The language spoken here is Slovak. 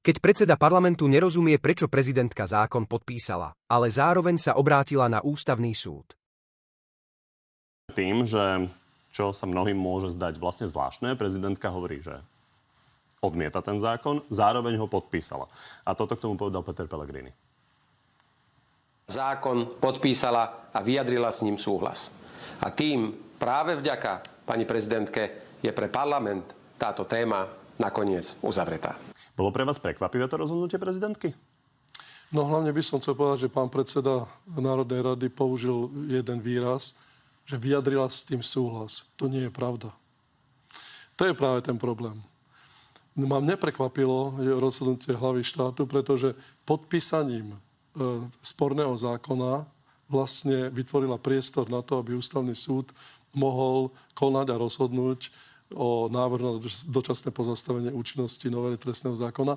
Keď predseda parlamentu nerozumie, prečo prezidentka zákon podpísala, ale zároveň sa obrátila na ústavný súd. Tým, že čo sa mnohým môže zdať vlastne zvláštne, prezidentka hovorí, že odmieta ten zákon, zároveň ho podpísala. A toto k tomu povedal Peter Pellegrini. Zákon podpísala a vyjadrila s ním súhlas. A tým práve vďaka pani prezidentke je pre parlament táto téma nakoniec uzavretá. Bolo pre vás prekvapivé to rozhodnutie prezidentky? No hlavne by som chcel povedať, že pán predseda Národnej rady použil jeden výraz, že vyjadrila s tým súhlas. To nie je pravda. To je práve ten problém. Ma neprekvapilo rozhodnutie hlavy štátu, pretože podpísaním sporného zákona vlastne vytvorila priestor na to, aby ústavný súd mohol konať a rozhodnúť o návrhu na dočasné pozastavenie účinnosti novely trestného zákona.